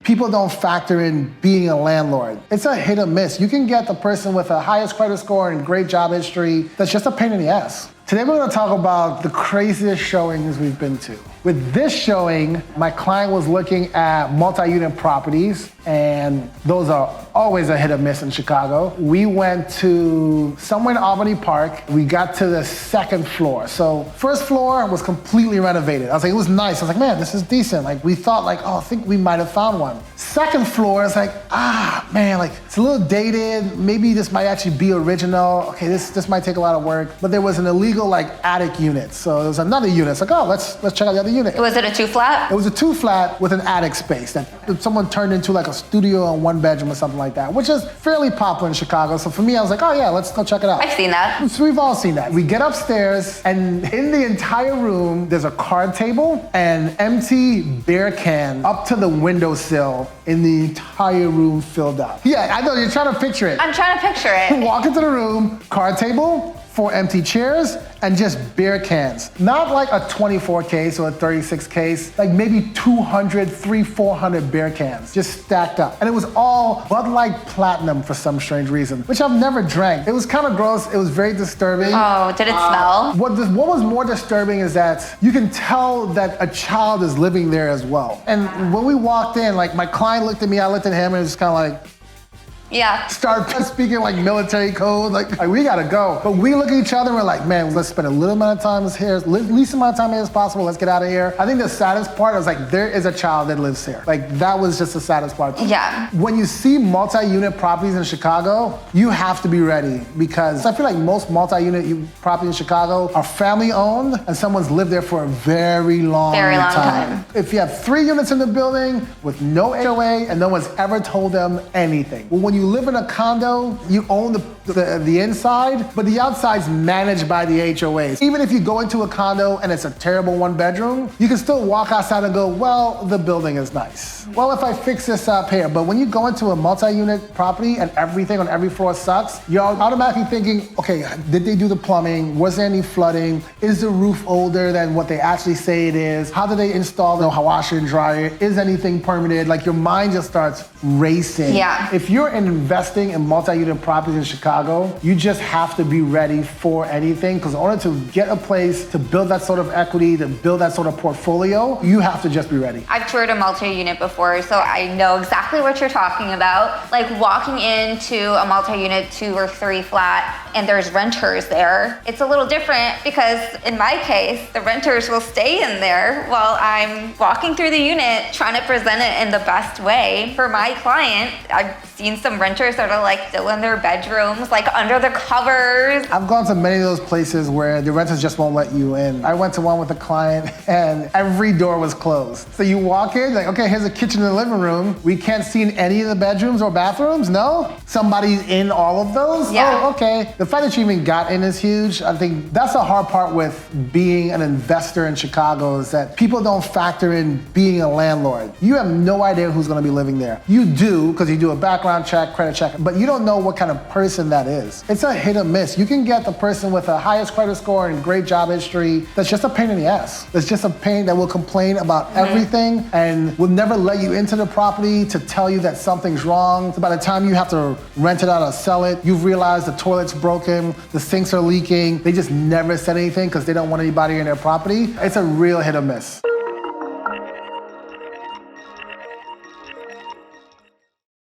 people don't factor in being a landlord. It's a hit or miss. You can get the person with the highest credit score and great job history that's just a pain in the ass. Today we're going to talk about the craziest showings we've been to. With this showing, my client was looking at multi-unit properties, and those are always a hit or miss in Chicago. We went to somewhere in Albany Park. We got to the second floor. So first floor was completely renovated. I was like, it was nice. I was like, man, this is decent. Like we thought like, oh, I think we might have found one. Second floor is like, man, like it's a little dated. Maybe this might actually be original. Okay, this might take a lot of work. But there was an illegal like attic unit. So there was another unit. It's like, oh, let's check out the other unit. Was it a 2-flat? It was a 2-flat with an attic space that someone turned into like a studio and 1 bedroom or something like that, which is fairly popular in Chicago. So for me, I was like, oh yeah, let's go check it out. I've seen that. So we've all seen that. We get upstairs, and in the entire room, there's a card table and empty beer can up to the windowsill in the entire room filled up. Yeah, I know, you're trying to picture it. I'm trying to picture it. Walk into the room, card table, 4 empty chairs, and just beer cans. Not like a 24 case or a 36 case, like maybe 200, 400 beer cans just stacked up. And it was all Bud Light Platinum for some strange reason, which I've never drank. It was kind of gross. It was very disturbing. Oh, did it smell? What was more disturbing is that you can tell that a child is living there as well. And when we walked in, like my client looked at me, I looked at him, and it was just kind of like, yeah. Start speaking like military code, like we gotta go. But we look at each other and we're like, man, let's spend a little amount of time here, least amount of time here as possible, let's get out of here. I think the saddest part is like, there is a child that lives here. Like that was just the saddest part. Yeah. When you see multi-unit properties in Chicago, you have to be ready, because I feel like most multi-unit properties in Chicago are family owned and someone's lived there for a very long time. If you have 3 units in the building with no HOA and no one's ever told them anything. Well, when you live in a condo, you own the inside, but the outside's managed by the HOAs. Even if you go into a condo and it's a terrible 1 bedroom, you can still walk outside and go, well, the building is nice. Well, if I fix this up here. But when you go into a multi-unit property and everything on every floor sucks, you're automatically thinking, okay, did they do the plumbing? Was there any flooding? Is the roof older than what they actually say it is? How did they install the washer and dryer? Is anything permitted? Like your mind just starts racing. Yeah. If you're investing in multi-unit properties in Chicago, you just have to be ready for anything, because in order to get a place, to build that sort of equity, to build that sort of portfolio, you have to just be ready. I've toured a multi-unit before, so I know exactly what you're talking about. Like walking into a multi-unit 2 or 3 flat and there's renters there, it's a little different, because in my case, the renters will stay in there while I'm walking through the unit trying to present it in the best way for my client. I've seen some renters that are like still in their bedrooms, like under the covers. I've gone to many of those places where the renters just won't let you in. I went to one with a client and every door was closed. So you walk in, like, okay, here's a kitchen and a living room. We can't see in any of the bedrooms or bathrooms? No? Somebody's in all of those? Yeah. Oh, okay. The fact that you even got in is huge. I think that's the hard part with being an investor in Chicago, is that people don't factor in being a landlord. You have no idea who's gonna be living there. You do, because you do a background check, credit check, but you don't know what kind of person that is. It's a hit or miss. You can get the person with the highest credit score and great job history that's just a pain in the ass. That's just a pain that will complain about everything and will never let you into the property to tell you that something's wrong. So by the time you have to rent it out or sell it, you've realized the toilet's broken, the sinks are leaking. They just never said anything because they don't want anybody in their property. It's a real hit or miss.